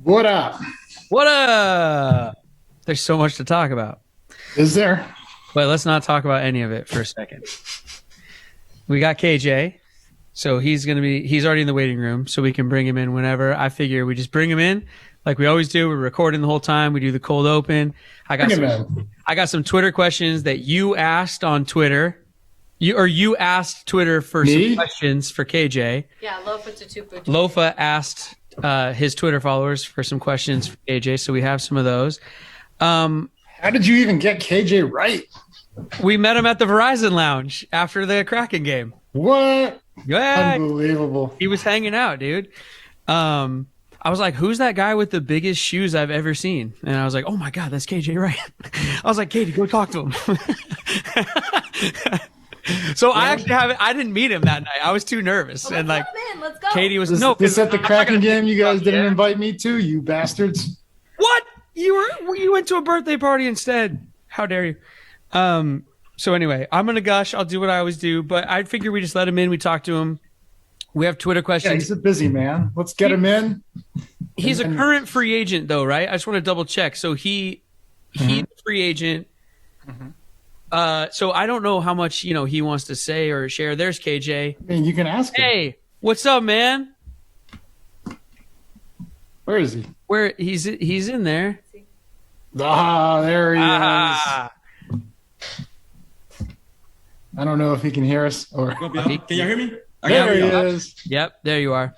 What up? What up? There's so much to talk about. Is there? But let's not talk about any of it for a second. We got KJ. So he's already in the waiting room, so we can bring him in whenever. I figure we just bring him in like we always do. We're recording the whole time. We do the cold open. I got some Twitter questions that you asked on Twitter. You asked Twitter for some questions for KJ. Yeah, Lofa to Tupu. Lofa asked his Twitter followers for some questions for KJ, so we have some of those. How did you even get KJ Wright? We met him at the Verizon Lounge after the Kraken game. What? Yeah, unbelievable. He was hanging out, dude. I was like, who's that guy with the biggest shoes I've ever seen? And I was like, oh my God, that's KJ Wright. I was like, Katie, go talk to him. So I didn't meet him that night. I was too nervous. Well, and like, let's go. Katie was this at the Kraken game you guys didn't invite me to, you bastards. What? You went to a birthday party instead. How dare you? So anyway, I'm going to gush. I'll do what I always do, but I figure we just let him in. We talk to him. We have Twitter questions. Yeah, he's a busy man. Let's get him in. He's a current free agent though, right? I just want to double check. So he's a free agent. Mm-hmm. So I don't know how much, he wants to say or share. There's KJ. I mean, you can ask him. Hey, what's up, man? Where is he? Where he's in there. Ah, there he is. I don't know if he can hear us or. Can you hear me? There he is. Yep, there you are.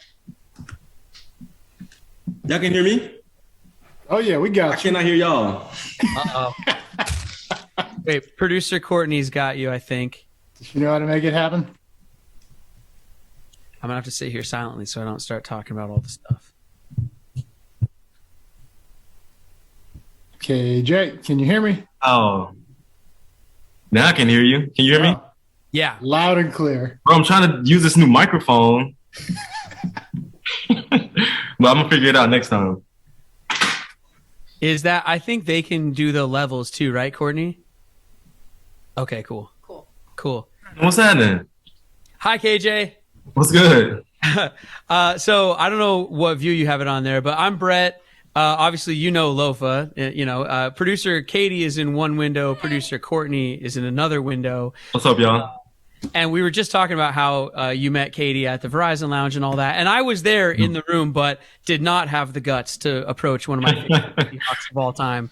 Y'all can hear me? Oh yeah, we got I cannot hear y'all. Uh-oh. Wait, producer Courtney's got you, I think. Does she know how to make it happen? I'm gonna have to sit here silently so I don't start talking about all the stuff. KJ, can you hear me? Oh. Now I can hear you. Can you hear me? Yeah. Loud and clear. Bro, I'm trying to use this new microphone. But I'm going to figure it out next time. Is that, I think they can do the levels too, right, Courtney? Okay, cool. What's happening? Hi, KJ. What's good? So I don't know what view you have it on there, but I'm Brett. Obviously, Lofa. Producer Katie is in one window. Producer Courtney is in another window. What's up, y'all? And we were just talking about how you met Katie at the Verizon Lounge and all that. And I was there in the room, but did not have the guts to approach one of my favorite Seahawks of all time.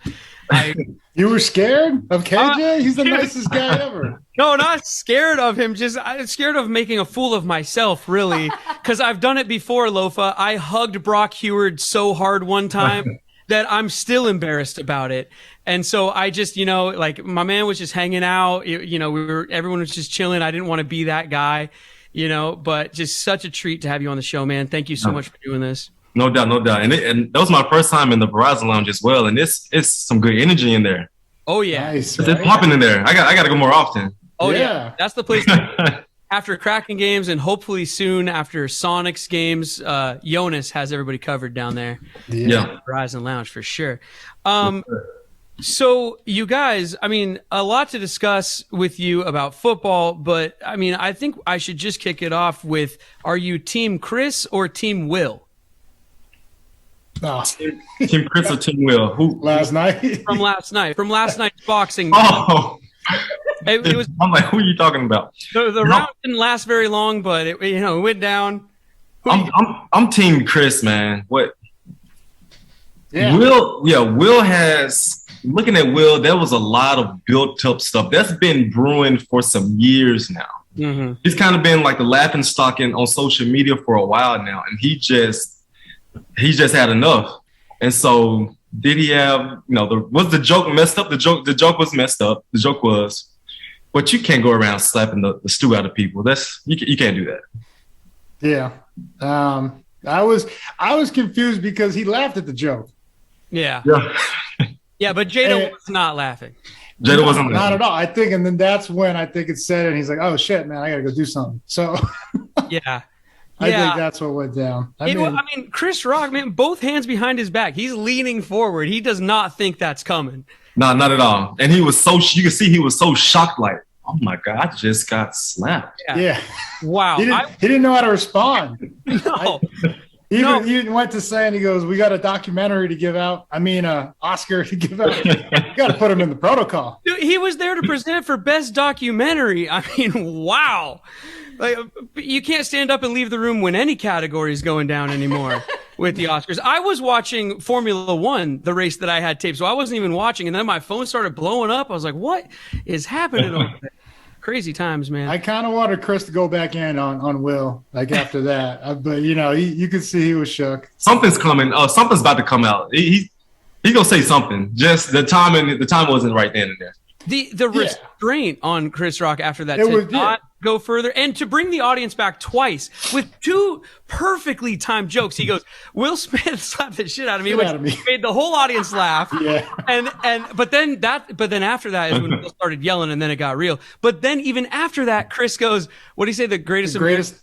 You were scared of KJ? He's the nicest guy ever. No, not scared of him. I'm scared of making a fool of myself, really, because I've done it before, Lofa. I hugged Brock Heward so hard one time that I'm still embarrassed about it. And so I just, like my man was just hanging out. Everyone was just chilling. I didn't want to be that guy, but just such a treat to have you on the show, man. Thank you so much for doing this. No doubt. And that was my first time in the Verizon Lounge as well. And it's some good energy in there. Oh, yeah. Nice, It's popping in there. I got to go more often. Oh, yeah. That's the place. After Kraken games and hopefully soon after Sonics games, Jonas has everybody covered down there. Yeah. Verizon Lounge for sure. So you guys, a lot to discuss with you about football, but I think I should just kick it off with, are you Team Chris or Team Will? Oh. Team Chris or Team Will? Who? Last night? From last night's boxing. Oh. It was, I'm like, who are you talking about? The round didn't last very long, but it went down. I'm Team Chris, man. What? Yeah. Will has. Looking at Will, there was a lot of built-up stuff that's been brewing for some years now. Mm-hmm. He's kind of been like the laughingstock on social media for a while now, and he just had enough. And so, did he have? Was the joke messed up? The joke was messed up. The joke was, but you can't go around slapping the stew out of people. That's you can't do that. Yeah, I was confused because he laughed at the joke. Yeah. Yeah, but Jada was not laughing. Jada wasn't laughing. Not at all. I think, and then that's when I think it said it, and he's like, oh, shit, man, I got to go do something. So, yeah. I think that's what went down. Chris Rock, man, both hands behind his back. He's leaning forward. He does not think that's coming. No, not at all. And he was you can see he was so shocked, like, oh, my God, I just got slapped. Yeah. Wow. He didn't know how to respond. No. He went to saying, he goes, we got a documentary to give out. I mean, Oscar to give out. You got to put him in the protocol. Dude, he was there to present it for best documentary. I mean, wow. Like, you can't stand up and leave the room when any category is going down anymore with the Oscars. I was watching Formula One, the race that I had taped, so I wasn't even watching. And then my phone started blowing up. I was like, what is happening over there? Crazy times, man. I kind of wanted Chris to go back in on Will, like after that. But, you could see he was shook. Something's coming. Something's about to come out. He gonna say something. Just the time wasn't right then and there. The restraint on Chris Rock after that did not go further. And to bring the audience back twice with two perfectly timed jokes. He goes, Will Smith slapped the shit out of me, which made the whole audience laugh. Yeah. But then after that is when Will started yelling, and then it got real. But then even after that, Chris goes, what do you say, the greatest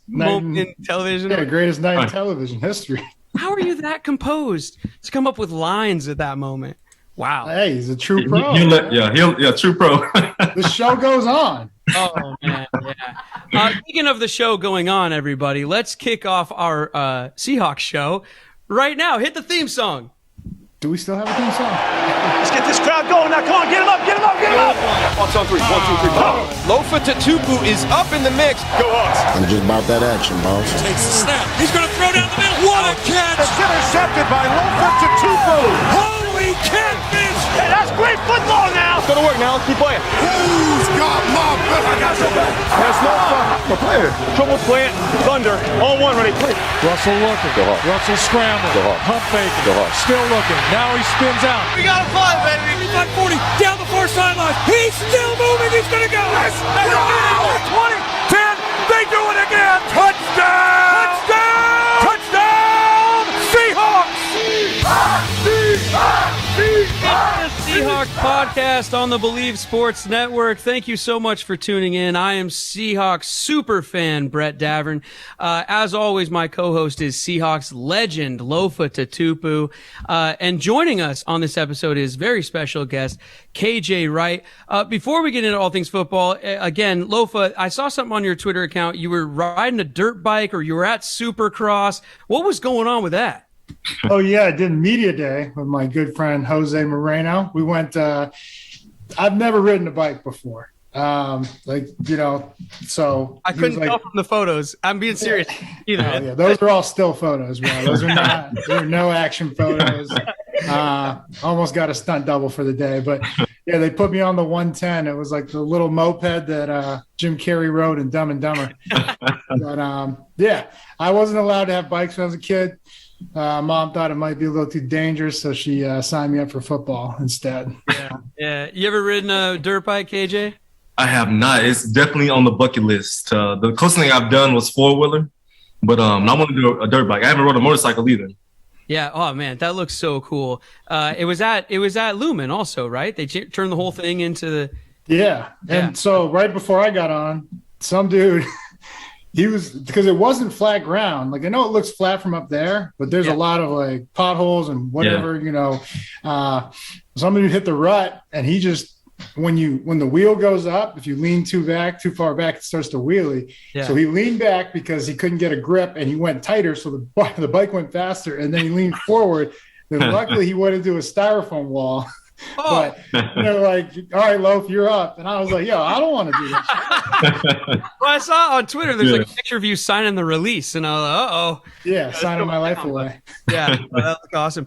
moment in television? Yeah, greatest night in television history. How are you that composed to come up with lines at that moment? Wow. Hey, he's a true pro. True pro. The show goes on. Oh, man, yeah. Speaking of the show going on, everybody, let's kick off our Seahawks show right now. Hit the theme song. Do we still have a theme song? Let's get this crowd going now. Come on, get him up, get him up, get him up. 1, 2, 3, 1, 2, 3, go. Lofa is up in the mix. Go Hawks. I'm just about that action, boss. Takes the snap. He's going to throw down the middle. What a catch. It's intercepted by Lofa. Holy catfish. Hey, that's great football now. It's going to work now. Let's keep playing. Who's got my back? I got your back. That's Lofa. The player. Trouble plant. Thunder. On one, ready, play. Russell looking. Russell scrambling. Pump faking. Still looking. Now he spins out. We got a fly, baby. 35-40. Down the far sideline. He's still moving. He's going to go. 20, 10. They do it again. Touchdown. Seahawks. Seahawks podcast on the Bleav Sports Network. Thank you so much for tuning in. I am Seahawks super fan Brett Davern. As always, my co-host is Seahawks legend Lofa. And joining us on this episode is very special guest KJ Wright. Before we get into all things football, again, Lofa, I saw something on your Twitter account. You were riding a dirt bike or you were at Supercross. What was going on with that? Oh, yeah. I did media day with my good friend Jose Moreno. We went I've never ridden a bike before. So I couldn't tell from the photos. I'm being serious. Either. Oh, yeah, those are all still photos, bro. Those are no action photos. Almost got a stunt double for the day, but yeah, they put me on the 110. It was like the little moped that Jim Carrey rode in Dumb and Dumber. But I wasn't allowed to have bikes when I was a kid. Mom thought it might be a little too dangerous, so she signed me up for football instead. Yeah. You ever ridden a dirt bike, KJ? I have not. It's definitely on the bucket list. The closest thing I've done was 4-wheeler, but I want to do a dirt bike. I haven't rode a motorcycle either. Yeah. Oh man, that looks so cool. It was at Lumen also, right? They turned the whole thing into the. Yeah. And so right before I got on, some dude. He was, because it wasn't flat ground. Like, I know it looks flat from up there, but there's a lot of like potholes and whatever, somebody hit the rut, and he just, when the wheel goes up, if you lean too far back, it starts to wheelie. Yeah. So he leaned back because he couldn't get a grip, and he went tighter. So the bike went faster, and then he leaned forward. Then luckily he went into a styrofoam wall. But they're like, all right, Loaf, you're up. And I was like, yo, I don't want to do this. Well, I saw on Twitter, there's like a picture of you signing the release. And I was like, uh-oh. Yeah, signing my life away. Yeah, well, that looked awesome.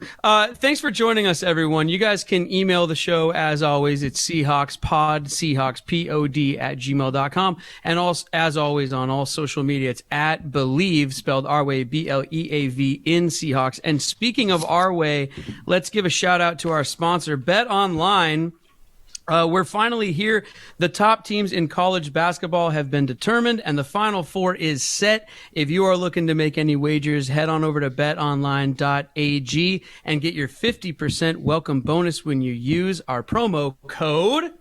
Thanks for joining us, everyone. You guys can email the show, as always. It's SeahawksPod, SeahawksPod @gmail.com. And also, as always, on all social media, it's at Bleav, spelled our way, BLEAV, in Seahawks. And speaking of our way, let's give a shout out to our sponsor, Bet Online. We're finally here. The top teams in college basketball have been determined, and the Final Four is set. If you are looking to make any wagers, head on over to betonline.ag and get your 50% welcome bonus when you use our promo code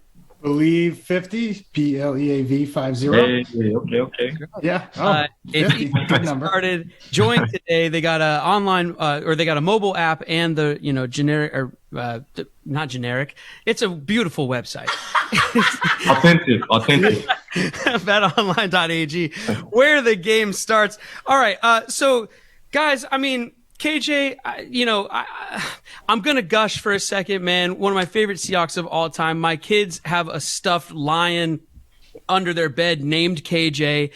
Bleav 50, BLEAV 50. Okay. Yeah. If you started, join today. They got a online or they got a mobile app and the generic or not generic. It's a beautiful website. Authentic. BetOnline.ag, where the game starts. All right. So Guys, I mean, KJ, I'm going to gush for a second, man. One of my favorite Seahawks of all time. My kids have a stuffed lion under their bed named KJ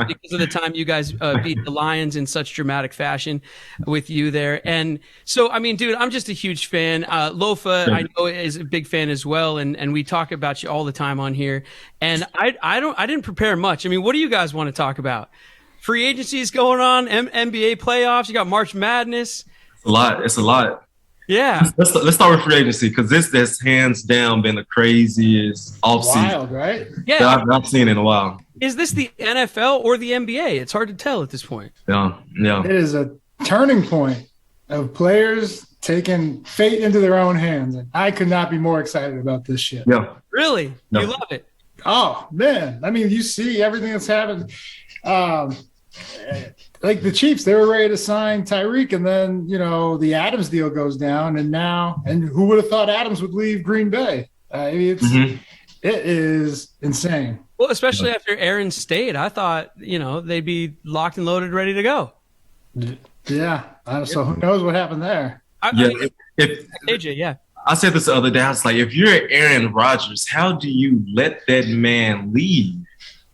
because of the time you guys beat the Lions in such dramatic fashion with you there. And so, I mean, dude, I'm just a huge fan. Lofa, I know, is a big fan as well. And we talk about you all the time on here. And I didn't prepare much. I mean, what do you guys want to talk about? Free agency is going on, NBA playoffs. You got March Madness. It's a lot. Yeah. Let's start with free agency because this has hands down been the craziest offseason. Wild, right? Yeah. that I've seen in a while. Is this the NFL or the NBA? It's hard to tell at this point. Yeah. It is a turning point of players taking fate into their own hands. And I could not be more excited about this shit. Yeah. Really? Yeah. You love it? Oh, man. I mean, you see everything that's happened. Like the Chiefs, they were ready to sign Tyreek, and then, the Adams deal goes down, and who would have thought Adams would leave Green Bay? I mean, it is insane. Well, especially after Aaron stayed, I thought, they'd be locked and loaded, ready to go. Yeah. So who knows what happened there? AJ, yeah. I said this the other day. I was like, if you're Aaron Rodgers, how do you let that man leave?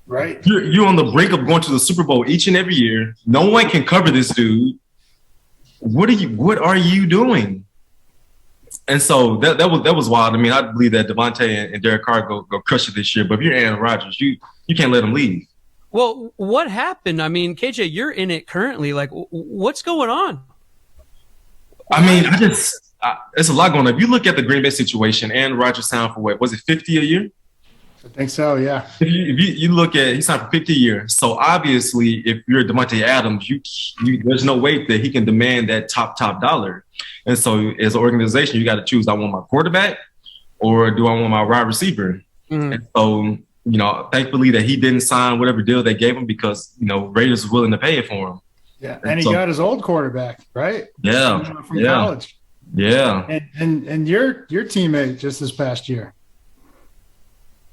Right. You're on the brink of going to the Super Bowl each and every year. No one can cover this dude. What are you doing? And so that was wild. I mean, I believe that Devontae and Derek Carr go crush it this year. But if you're Aaron Rodgers, you can't let him leave. Well, what happened? I mean, KJ, you're in it currently. Like, what's going on? I mean, it's a lot going on. If you look at the Green Bay situation, Aaron Rodgers signed for what? Was it 50 a year? I think so, yeah. If you look at, he signed for 50 a year. So obviously, if you're Devontae Adams, there's no way that he can demand that top dollar. And so as an organization, you got to choose, I want my quarterback or do I want my wide receiver? Mm-hmm. And so, thankfully that he didn't sign whatever deal they gave him because, Raiders was willing to pay it for him. Yeah, and he got his old quarterback, right? Yeah. From college. Yeah. And your teammate just this past year.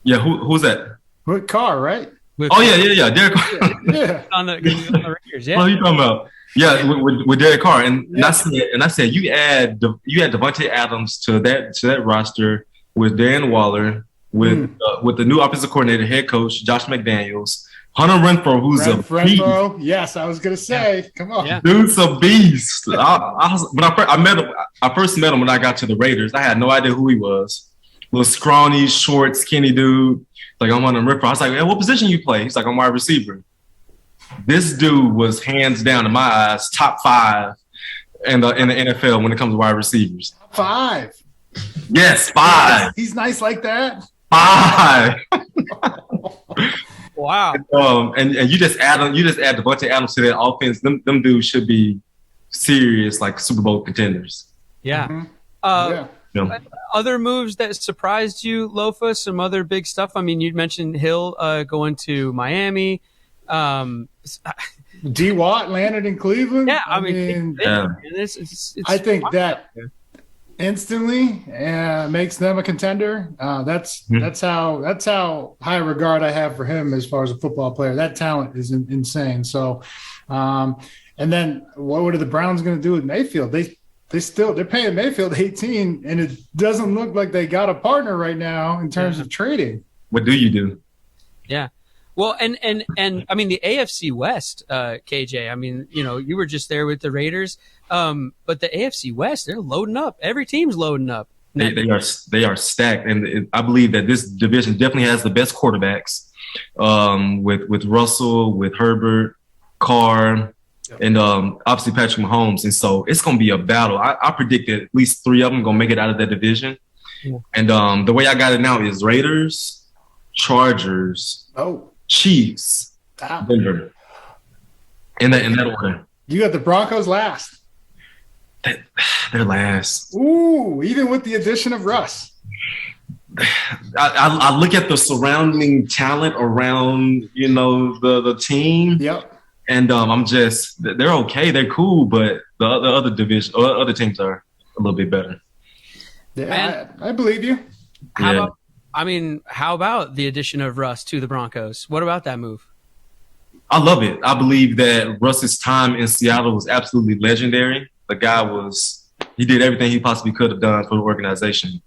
Yeah, who's that? With Carr, right? Yeah. Derek Carr. Yeah. on the Raiders, yeah. What are you talking about? Yeah, with Derek Carr. And I said you add Devontae Adams to that roster with Dan Waller, with the new offensive coordinator, head coach, Josh McDaniels, Hunter Renfrow, who's a beast. Yes, I was gonna say, come on. Yeah. Dude's a beast. When I first met him when I got to the Raiders, I had no idea who he was. Little scrawny, short, skinny dude. Like, I'm on a ripper. I was like, hey, what position you play? He's like, I'm wide receiver. This dude was hands down, in my eyes, top 5 in the NFL when it comes to wide receivers. 5. Yes, 5. He's nice like that. 5. Wow. And you just add Devontae Adams to that offense. Them dudes should be serious, like Super Bowl contenders. Yeah. Yeah. Other moves that surprised you, Lofa? Some other big stuff. I mean, you mentioned Hill going to Miami. D. Watt landed in Cleveland. Yeah, I mean it's I think that instantly makes them a contender. That's how high regard I have for him as far as a football player. That talent is insane. So, and then what are the Browns going to do with Mayfield? They're paying Mayfield 18, and it doesn't look like they got a partner right now in terms of trading. What do you do? Yeah. Well, and I mean, the AFC West, KJ, I mean, you were just there with the Raiders, but the AFC West, they're loading up. Every team's loading up. They are stacked, and I believe that this division definitely has the best quarterbacks with Russell, with Herbert, Carr, and obviously Patrick Mahomes. And so it's going to be a battle. I predict that at least 3 of them going to make it out of that division. Yeah. And the way I got it now is Raiders, Chargers, Chiefs, Denver. In that order. You got the Broncos last. They're last. Ooh, even with the addition of Russ. I look at the surrounding talent around, the team. Yep. And they're okay, they're cool, but the other teams are a little bit better. Yeah, I believe you. How about the addition of Russ to the Broncos? What about that move? I love it. I Bleav that Russ's time in Seattle was absolutely legendary. The guy he did everything he possibly could have done for the organization.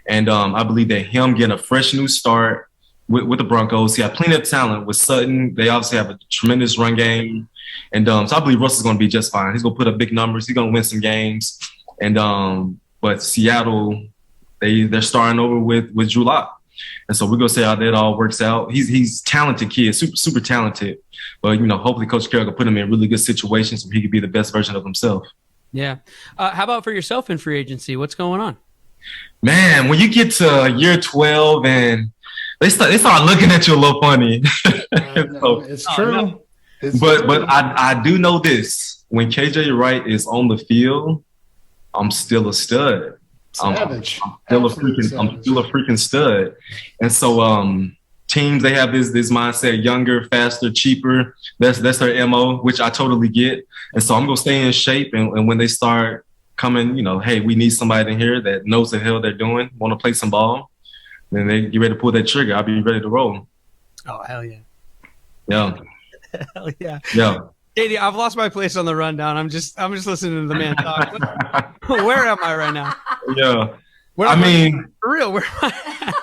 And I Bleav that him getting a fresh new start with the Broncos, he had plenty of talent with Sutton. They obviously have a tremendous run game. And so I Bleav Russ is going to be just fine. He's going to put up big numbers. He's going to win some games. And but Seattle, they're starting over with Drew Lock. And so we're going to see how that all works out. He's talented kid, super talented. But, hopefully Coach Carroll can put him in really good situations so he can be the best version of himself. Yeah. How about for yourself in free agency? What's going on? Man, when you get to year 12 and they start looking at you a little funny. So, it's true. But I do know this. When KJ Wright is on the field, I'm still a stud. Savage. I'm still a freaking stud. And so teams, they have this mindset, younger, faster, cheaper. That's their MO, which I totally get. And so I'm going to stay in shape. And when they start coming, hey, we need somebody in here that knows the hell they're doing, want to play some ball, then they get ready to pull that trigger. I'll be ready to roll. Oh, hell yeah. Yeah. Hell yeah. Yeah. Katie, I've lost my place on the rundown. I'm just listening to the man talk. Where am I right now? Yeah. For real, where am I?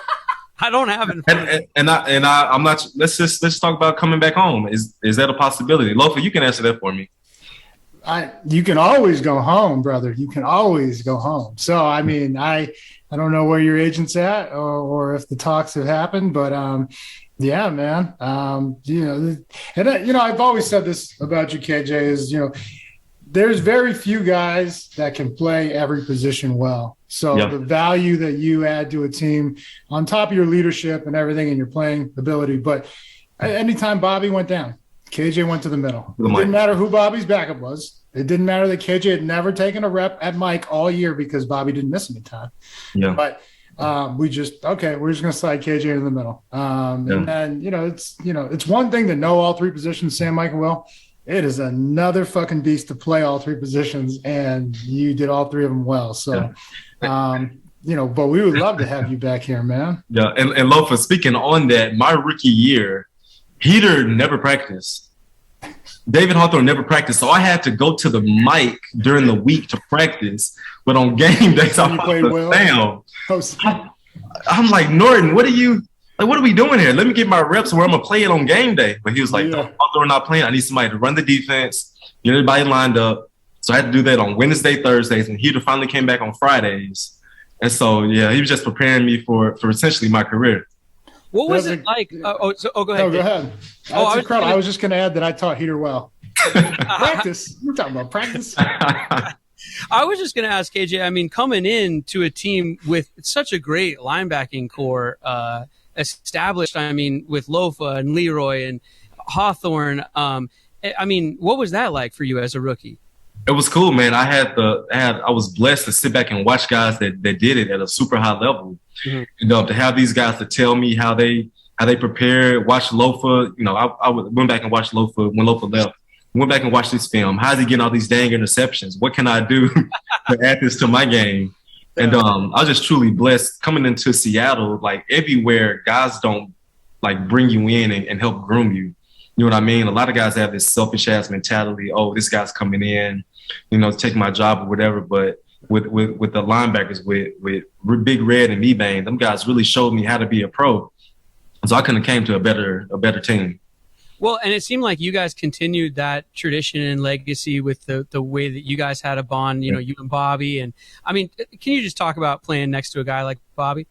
I don't have it. I'm not. Let's talk about coming back home. Is that a possibility? Lofa, you can answer that for me. You can always go home, brother. You can always go home. So I don't know where your agent's at or if the talks have happened, but yeah, man. I've always said this about you, KJ, is there's very few guys that can play every position well. So the value that you add to a team on top of your leadership and everything and your playing ability. But anytime Bobby went down, KJ went to the middle. It didn't matter who Bobby's backup was. It didn't matter that KJ had never taken a rep at Mike all year because Bobby didn't miss any time. Yeah. But we're just going to slide KJ in the middle. And then, it's one thing to know all three positions, Sam, Mike, and Will. It is another fucking beast to play all three positions, and you did all three of them well. So, but we would love to have you back here, man. Yeah, and Lofa, speaking on that, my rookie year, Heater never practiced. David Hawthorne never practiced, so I had to go to the mic during the week to practice. But on game days, I'm like, Norton, what are we doing here? Let me get my reps where I'm going to play it on game day. But he was like, no, Hawthorne not playing. I need somebody to run the defense, get everybody lined up. So I had to do that on Wednesday, Thursdays, and Heater finally came back on Fridays. And so, he was just preparing me for essentially my career. What was it like? Go ahead. No, go ahead. That's incredible. I was just going to add that I taught Heater well. Practice. You're talking about practice. I was just going to ask KJ, coming in to a team with such a great linebacking core established, with Lofa and Leroy and Hawthorne, what was that like for you as a rookie? It was cool, man. I was blessed to sit back and watch guys that did it at a super high level. Mm-hmm. To have these guys to tell me how they prepared, watch Lofa. I went back and watched Lofa when Lofa left. Went back and watched this film. How's he getting all these dang interceptions? What can I do to add this to my game? And I was just truly blessed coming into Seattle. Like everywhere, guys don't bring you in and help groom you. You know what I mean? A lot of guys have this selfish ass mentality. Oh, this guy's coming in, take my job or whatever. But with the linebackers, with Big Red and Mebane, them guys really showed me how to be a pro. So I couldn't have came to a better team. Well, and it seemed like you guys continued that tradition and legacy with the way that you guys had a bond, you and Bobby. And can you just talk about playing next to a guy like Bobby?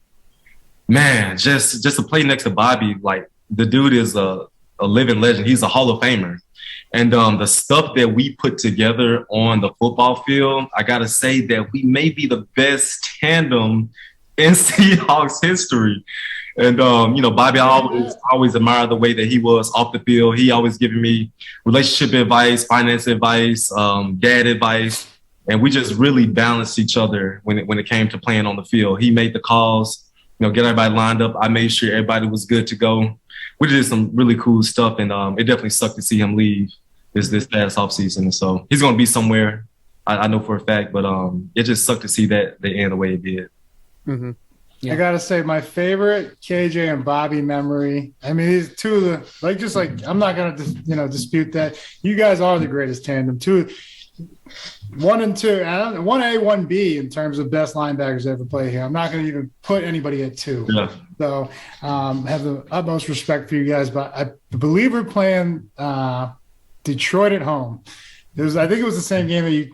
Man, just to play next to Bobby, the dude is a living legend. He's a Hall of Famer. And the stuff that we put together on the football field, I got to say that we may be the best tandem in Seahawks history. And, Bobby, I always admire the way that he was off the field. He always giving me relationship advice, finance advice, dad advice. And we just really balanced each other when it came to playing on the field. He made the calls, get everybody lined up. I made sure everybody was good to go. We did some really cool stuff. And it definitely sucked to see him leave this past offseason. And so he's going to be somewhere, I know for a fact. But it just sucked to see that they end the way it did. Mm-hmm. I gotta say, my favorite KJ and Bobby memory. I mean, these two of the I'm not gonna dispute that. You guys are the greatest tandem. 1 and 2, 1A, 1B in terms of best linebackers ever play here. I'm not gonna even put anybody at 2. Yeah. So have the utmost respect for you guys. But I Bleav we're playing Detroit at home. I think it was the same game that you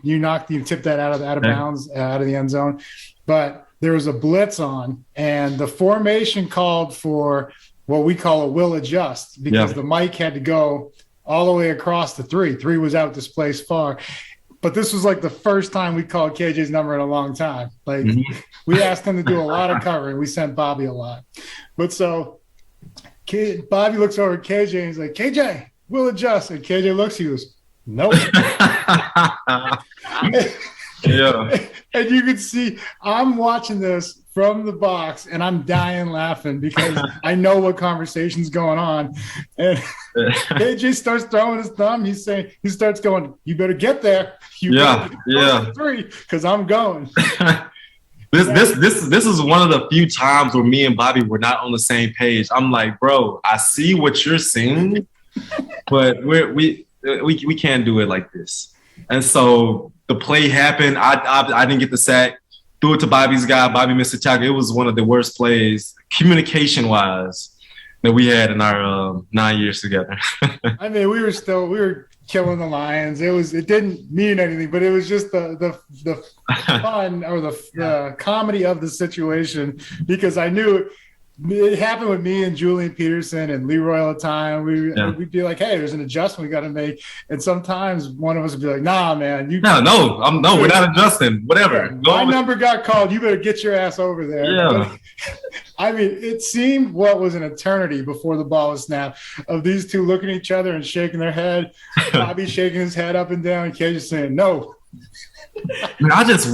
tipped that out of bounds, out of the end zone. But there was a blitz on, and the formation called for what we call a will adjust because the mic had to go all the way across the 3. 3 was out displaced far. But this was like the first time we called KJ's number in a long time. Like we asked him to do a lot of covering. We sent Bobby a lot. But so Bobby looks over at KJ and he's like, KJ, will adjust. And KJ looks, he goes, nope. Yeah. And you can see I'm watching this from the box and I'm dying laughing because I know what conversation's going on. And KJ starts throwing his thumb. He starts going, you better get there. You better get 3 because I'm going. This is one of the few times where me and Bobby were not on the same page. I'm like, bro, I see what you're seeing, but we can't do it like this. And so the play happened. I didn't get the sack. Threw it to Bobby's guy. Bobby missed a tackle. It was one of the worst plays, communication-wise, that we had in our 9 years together. I mean, we were killing the Lions. It didn't mean anything, but it was just the fun or the comedy of the situation because I knew it happened with me and Julian Peterson and Leroy all the time. We'd be like, hey, there's an adjustment we got to make. And sometimes one of us would be like, nah, man. We're not adjusting. Whatever. My number got called. You better get your ass over there. Yeah. But, I mean, it seemed what was an eternity before the ball was snapped of these two looking at each other and shaking their head. Bobby shaking his head up and down. And KJ saying, no. I just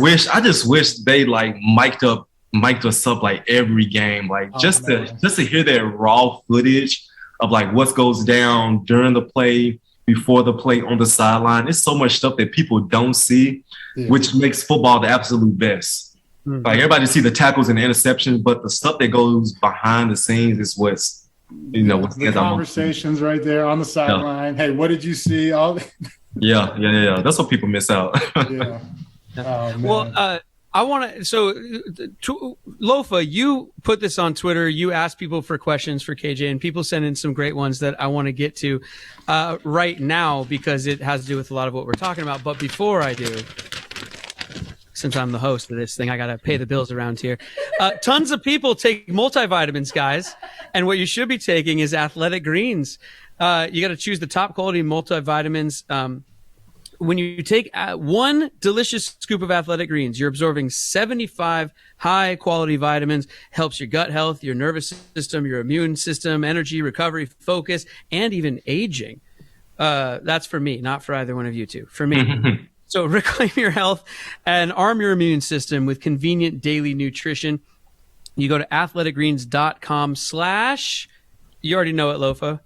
wish they mic'd us up like every game, just to hear that raw footage of what goes down during the play, before the play, on the sideline. It's so much stuff that people don't see, which makes football the absolute best. Mm-hmm. Everybody see the tackles and the interceptions, but the stuff that goes behind the scenes is what's the conversations right there on the sideline. Yeah. Hey, what did you see? Yeah. That's what people miss out. Yeah. Oh, man. Well, I want to. So, Lofa, you put this on Twitter. You asked people for questions for KJ, and people sent in some great ones that I want to get to right now because it has to do with a lot of what we're talking about. But before I do, since I'm the host of this thing, I got to pay the bills around here. Tons of people take multivitamins, guys, and what you should be taking is Athletic Greens. You got to choose the top quality multivitamins. When you take one delicious scoop of Athletic Greens, you're absorbing 75 high-quality vitamins, helps your gut health, your nervous system, your immune system, energy, recovery, focus, and even aging. That's for me, not for either one of you two. For me. So reclaim your health and arm your immune system with convenient daily nutrition. You go to athleticgreens.com/ you already know it, Lofa.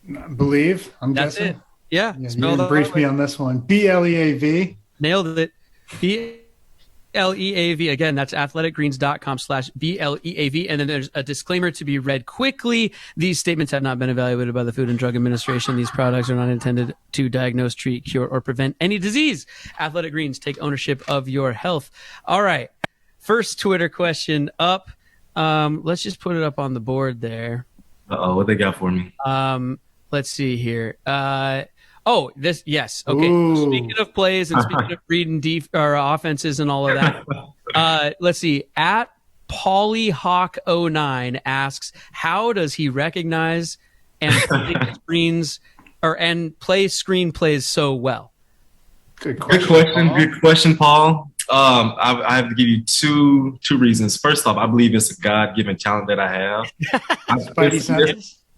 Bleav, I'm That's guessing. It. Yeah. You didn't brief me on this one. BLEAV. Nailed it. BLEAV. Again, that's athleticgreens.com/BLEAV. And then there's a disclaimer to be read quickly. These statements have not been evaluated by the Food and Drug Administration. These products are not intended to diagnose, treat, cure, or prevent any disease. Athletic Greens, take ownership of your health. All right. First Twitter question up. Let's just put it up on the board there. What they got for me? Let's see here. Yes. Okay. Ooh. Speaking of plays and speaking of reading offenses and all of that, let's see. At PaulyHawk09 asks, how does he recognize and play screens and play screenplays so well? Good question, Paul. I have to give you two reasons. First off, I Bleav it's a God-given talent that I have.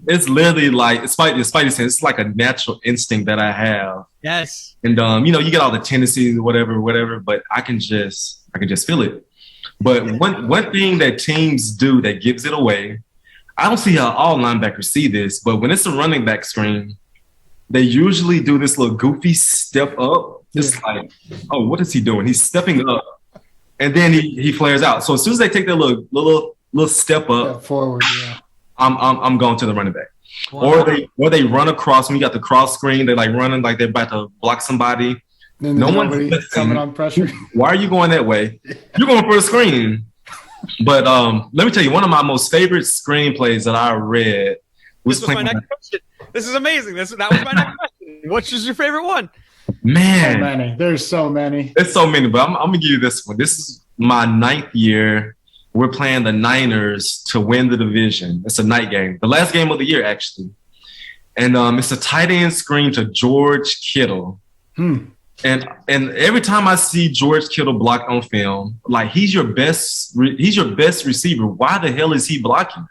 It's literally it's Spidey sense. It's like a natural instinct that I have. Yes. And you get all the tendencies, whatever, but I can just feel it. But one thing that teams do that gives it away, I don't see how all linebackers see this, but when it's a running back screen, they usually do this little goofy step up. It's like, oh, what is he doing? He's stepping up and then he flares out. So as soon as they take that little step up forward, yeah, I'm going to the running back. Wow. Or they run across when you got the cross screen. They're like running like they're about to block somebody. Then no one's coming on pressure. Why are you going that way? You're going for a screen. But let me tell you, one of my most favorite screenplays that I read was my next question. This is amazing. That was my next question. Which is your favorite one? Man, so many. There's so many. There's so many, but I'm gonna give you this one. This is my 9th year. We're playing the Niners to win the division. It's a night game, the last game of the year, actually. And it's a tight end screen to George Kittle. And every time I see George Kittle block on film, like he's your best receiver. Why the hell is he blocking?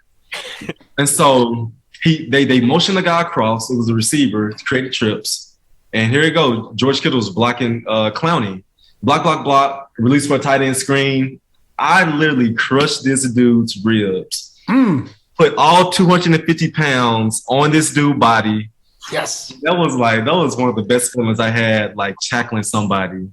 And so they motion the guy across. It was a receiver, created trips. And here you go. George Kittle's blocking Clowney. Block, release for a tight end screen. I literally crushed this dude's ribs. Put all 250 pounds on this dude's body. Yes. That was one of the best feelings I had, like tackling somebody.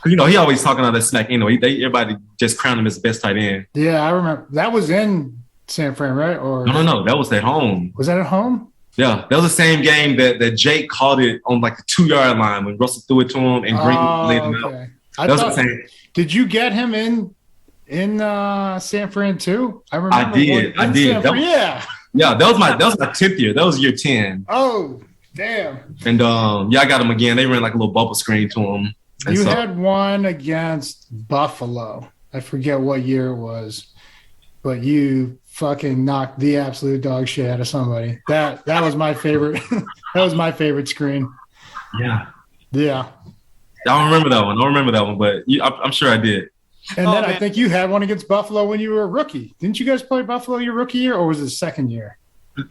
He always talking all that smack. Everybody just crowned him as the best tight end. Yeah, I remember. That was in San Fran, right? Or No. That was at home. Was that at home? Yeah, that was the same game that Jake caught it on like the 2-yard line when Russell threw it to him and Green laid him out. That was the same. Did you get him in San Fran too? I remember. I did. Yeah, that was my 10th year. That was year 10. Oh, damn. And I got him again. They ran like a little bubble screen to him. You had one against Buffalo. I forget what year it was, but you fucking knocked the absolute dog shit out of somebody. That was my favorite. That was my favorite screen. Yeah. I don't remember that one, but I'm sure I did. And then I think you had one against Buffalo when you were a rookie. Didn't you guys play Buffalo your rookie year, or was it second year?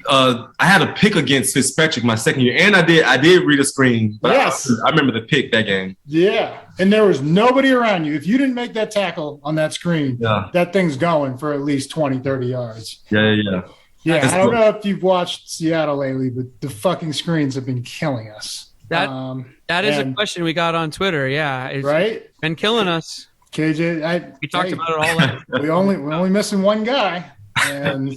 I had a pick against Fitzpatrick my second year, and I did read a screen. But yes, I remember the pick that game. Yeah, and there was nobody around you. If you didn't make that tackle on that screen, that thing's going for at least 20, 30 yards. Yeah. I don't know if you've watched Seattle lately, but the fucking screens have been killing us. That is a question we got on Twitter. Yeah, it's been killing us. KJ, we talked about it all. We're only missing one guy, and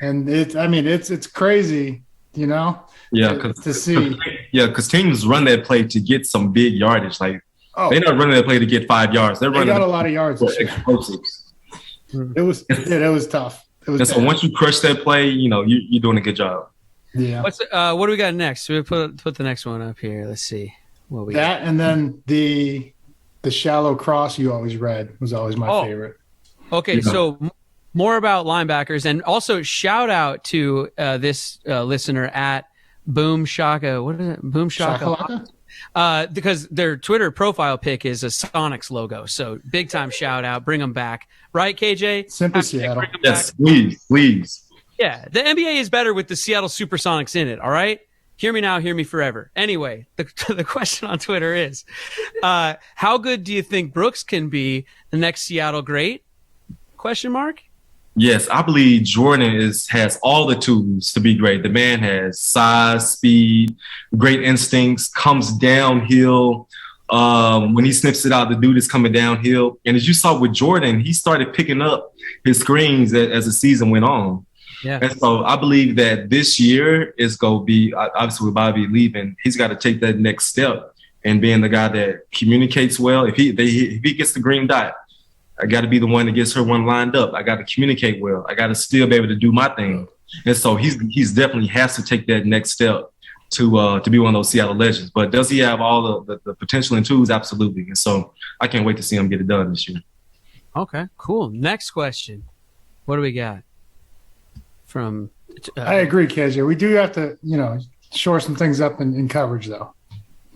it's crazy, Yeah, to see. Because teams run that play to get some big yardage. Like they're not running that play to get 5 yards. They got a lot of yards. Explosives. It was tough. So once you crush that play, you're doing a good job. Yeah. What do we got next? We put the next one up here. Let's see what we got. And then the shallow cross you always read was always my favorite. Okay, so more about linebackers, and also shout out to this listener at Boom Shaka. What is it? Boom Shaka. Because their Twitter profile pic is a Sonics logo. So big time shout out. Bring them back. Right, KJ? Simple Seattle. Yes, please. Yeah, the NBA is better with the Seattle Supersonics in it, all right? Hear me now, hear me forever. Anyway, the question on Twitter is, how good do you think Brooks can be the next Seattle great? Question mark? Yes, I believe Jordan has all the tools to be great. The man has size, speed, great instincts, comes downhill. When he snips it out, the dude is coming downhill. And as you saw with Jordan, he started picking up his screens as the season went on. Yeah. And so I believe that this year is going to be, obviously with Bobby leaving, he's got to take that next step and being the guy that communicates well. If he gets the green dot, I got to be the one that gets her one lined up. I got to communicate well. I got to still be able to do my thing. And so he's definitely has to take that next step to be one of those Seattle legends. But does he have all the potential and tools? Absolutely. And so I can't wait to see him get it done this year. Okay, cool. Next question. What do we got? I agree, KJ. We do have to, shore some things up in coverage, though.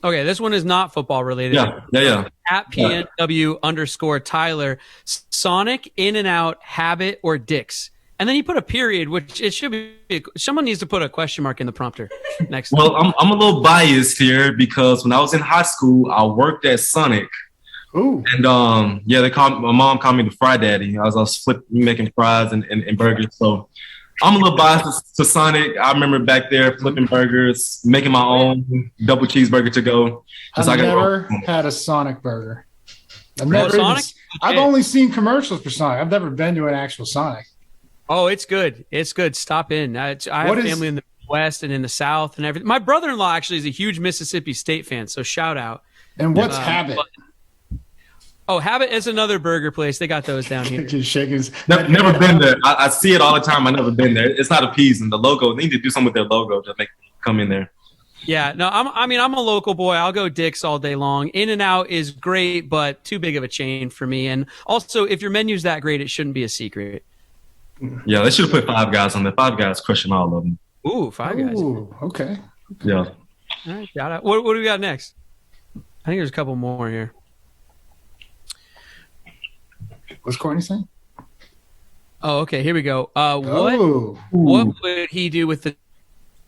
Okay, this one is not football related. Yeah. At PNW_Tyler, Sonic, in and out, habit, or dicks. And then you put a period, which it should be. Someone needs to put a question mark in the prompter next. Well, I'm a little biased here because when I was in high school, I worked at Sonic. Ooh. And my mom called me the Fry Daddy. I was making fries and burgers. So I'm a little biased to Sonic. I remember back there flipping burgers, making my own double cheeseburger to go. I've never had a Sonic burger. I've I've only seen commercials for Sonic. I've never been to an actual Sonic. Oh, it's good. It's good. Stop in. I have family in the West and in the South and everything. My brother-in-law actually is a huge Mississippi State fan, so shout out. And what's Habit? Habit is another burger place. They got those down here. Just shaking his Never been there. I see it all the time. I've never been there. It's not appeasing. The logo, they need to do something with their logo to make them come in there. Yeah, no, I'm a local boy. I'll go Dick's all day long. In-N-Out is great, but too big of a chain for me. And also, if your menu's that great, it shouldn't be a secret. Yeah, they should have put Five Guys on there. Five Guys crushing all of them. Ooh, Five Guys. Ooh, okay. Yeah. All right, shout out. What do we got next? I think there's a couple more here. What's Courtney saying? Oh, okay. Here we go. What would he do with the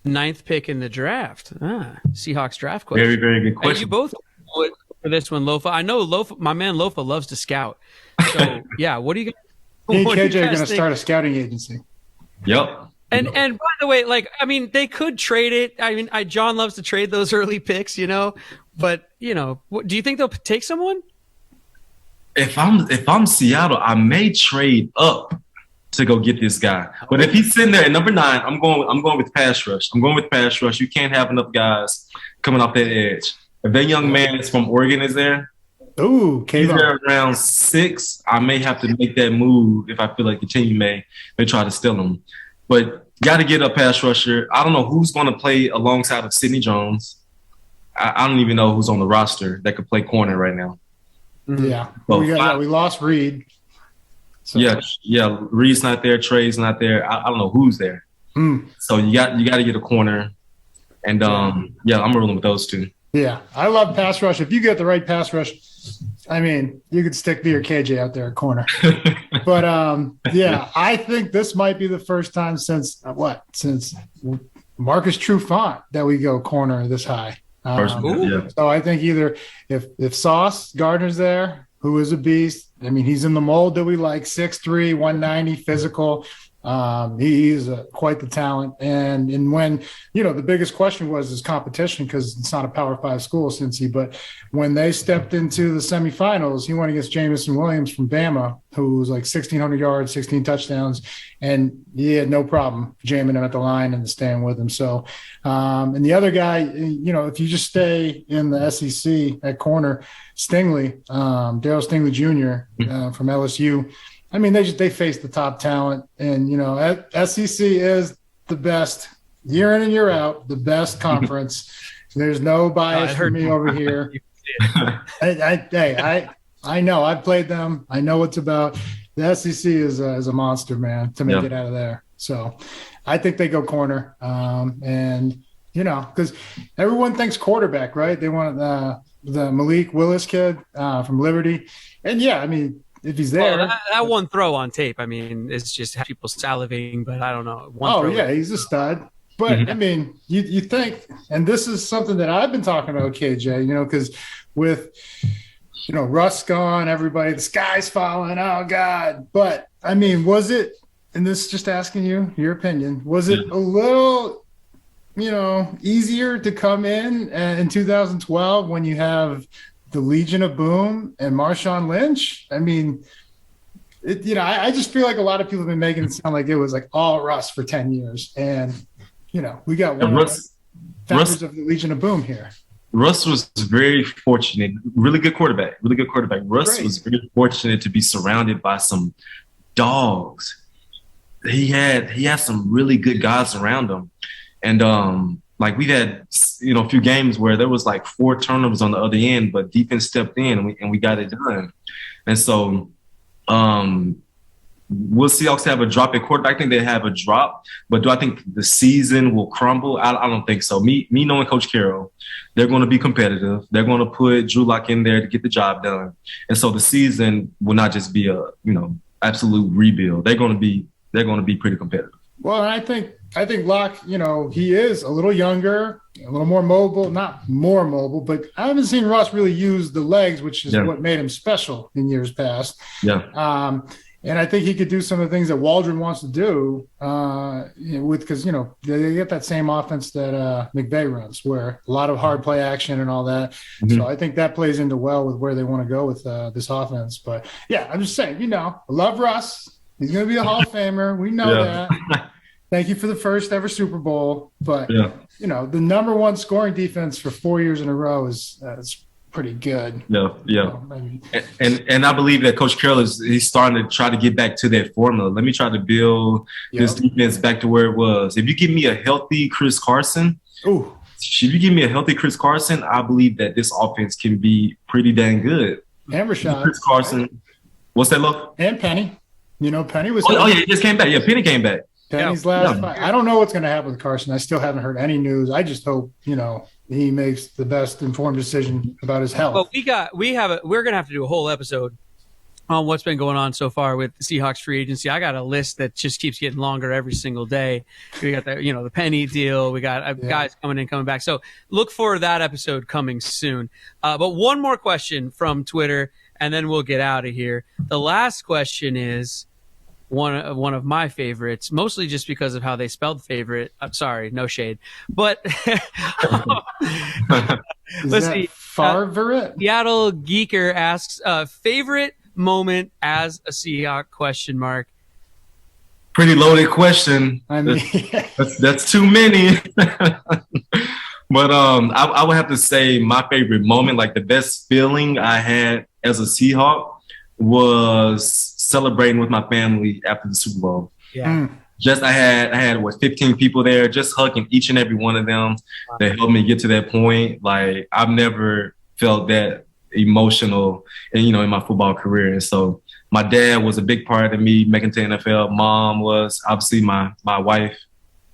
9th pick in the draft? Seahawks draft question. Very, very good question. You both would for this one, Lofa. I know Lofa. My man Lofa loves to scout. So yeah, what do you? Me and KJ are going to start a scouting agency. Yep. And by the way, they could trade it. I mean, John loves to trade those early picks, But do you think they'll take someone? If I'm Seattle, I may trade up to go get this guy. But if he's sitting there at number 9, I'm going with pass rush. You can't have enough guys coming off that edge. If that young man is from Oregon is there, he's there around 6, I may have to make that move if I feel like the team may try to steal him. But got to get a pass rusher. I don't know who's going to play alongside of Sidney Jones. I don't even know who's on the roster that could play corner right now. Yeah, we lost Reed. So. Yeah. Reed's not there. Trey's not there. I don't know who's there. So you got to get a corner, and I'm rolling with those two. Yeah, I love pass rush. If you get the right pass rush, I mean, you could stick me or KJ out there at corner. But I think this might be the first time since Marcus Trufant that we go corner this high. So I think either if Sauce Gardner's there, who is a beast. I mean, he's in the mold that we like, 6'3", 190, physical. He's quite the talent. And when, the biggest question was his competition because it's not a Power 5 school, Cincy. But when they stepped into the semifinals, he went against Jamison Williams from Bama, who was like 1,600 yards, 16 touchdowns. And he had no problem jamming him at the line and staying with him. So, and the other guy, if you just stay in the SEC at corner, Stingley, Darryl Stingley Jr. From LSU. I mean, they face the top talent, and SEC is the best year in and year out, the best conference. There's no bias for me over here. I know I've played them. I know what's about. The SEC is a monster, man, to make it out of there. So I think they go corner, and because everyone thinks quarterback, right? They want the Malik Willis kid from Liberty, and I mean. If he's there, that one throw on tape. I mean, it's just people salivating, but I don't know. He's a stud. But I mean, you think, and this is something that I've been talking about, KJ. Because with Russ gone, everybody, the sky's falling. Oh God! But I mean, was it? And this is just asking you your opinion. Was it a little, easier to come in 2012 when you have the Legion of Boom and Marshawn Lynch? I mean, I just feel like a lot of people have been making it sound like it was like all Russ for 10 years. And, we got one of the founders of the Legion of Boom here. Russ was very fortunate. Really good quarterback. Russ was very fortunate to be surrounded by some dogs. He had some really good guys around him. And, we've had, a few games where there was 4 turnovers on the other end, but defense stepped in and we got it done. And so, will Seahawks have a drop at quarterback? I think they have a drop, but do I think the season will crumble? I don't think so. Me knowing Coach Carroll, they're going to be competitive. They're going to put Drew Lock in there to get the job done. And so the season will not just be a, absolute rebuild. They're going to be pretty competitive. Well, I think Locke, he is a little younger, a little more mobile, not more mobile, but I haven't seen Russ really use the legs, which is what made him special in years past. Yeah. And I think he could do some of the things that Waldron wants to do because, they get that same offense that McVay runs, where a lot of hard play action and all that. Mm-hmm. So I think that plays into well with where they want to go with this offense. But, yeah, I'm just saying, I love Russ. He's going to be a Hall of Famer. We know that. Thank you for the first ever Super Bowl. But, the number one scoring defense for 4 years in a row is pretty good. Yeah. And I Bleav that Coach Carroll he's starting to try to get back to that formula. Let me try to build this defense back to where it was. If you give me a healthy Chris Carson, I Bleav that this offense can be pretty dang good. And Rashad. Chris Carson. What's that, Lof? And Penny. Penny was. Oh, yeah, he just came back. Yeah, Penny came back. Penny's last fight. I don't know what's going to happen with Carson. I still haven't heard any news. I just hope, he makes the best informed decision about his health. Well, we're going to have to do a whole episode on what's been going on so far with the Seahawks free agency. I got a list that just keeps getting longer every single day. We got the Penny deal. We got guys coming back. So look for that episode coming soon. But one more question from Twitter, and then we'll get out of here. The last question is one of my favorites, mostly just because of how they spelled favorite. I'm sorry, no shade. But let's see. Favorite? Seattle Geeker asks, favorite moment as a Seahawk ? Pretty loaded question. I mean, that's too many. But I would have to say my favorite moment, like the best feeling I had as a Seahawk, was celebrating with my family after the Super Bowl. Yeah. I had 15 people there, just hugging each and every one of them. They helped me get to that point. Like, I've never felt that emotional in my football career. And so my dad was a big part of me making to the NFL. Mom was obviously my wife,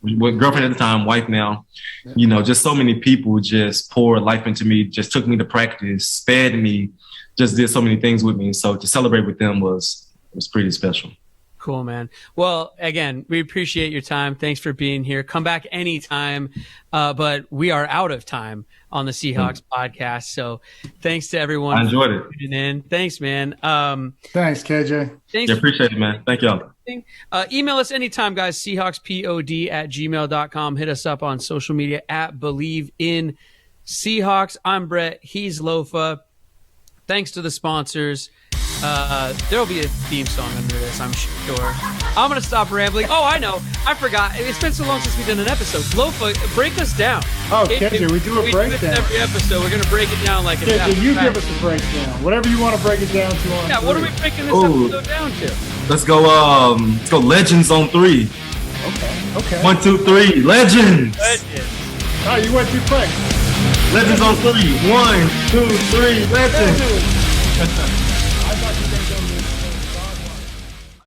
girlfriend at the time, wife now. Just so many people just poured life into me, just took me to practice, fed me, just did so many things with me. So to celebrate with them was pretty special. Cool, man. Well, again, we appreciate your time. Thanks for being here. Come back anytime, but we are out of time on the Seahawks podcast. So thanks to everyone. I enjoyed it. Tuning in. Thanks, man. Thanks, KJ. Thanks. Yeah, appreciate it, man. Thank y'all. Email us anytime, guys. SeahawksPod@gmail.com. Hit us up on social media @Bleav in Seahawks. I'm Brett. He's Lofa. Thanks to the sponsors. There'll be a theme song under this, I'm sure. I'm going to stop rambling. Oh, I know. I forgot. It's been so long since we've done an episode. Lofa, break us down. Oh, KJ, we do a breakdown. Every episode, we're going to break it down like it's KJ, you give us a breakdown. Whatever you want to break it down to. Yeah, what are we breaking this episode down to? Let's go Legends on 3. Okay. 1, 2, 3. Legends. Oh, you went too quick. Legends on 3. 1, 2, 3. Legends.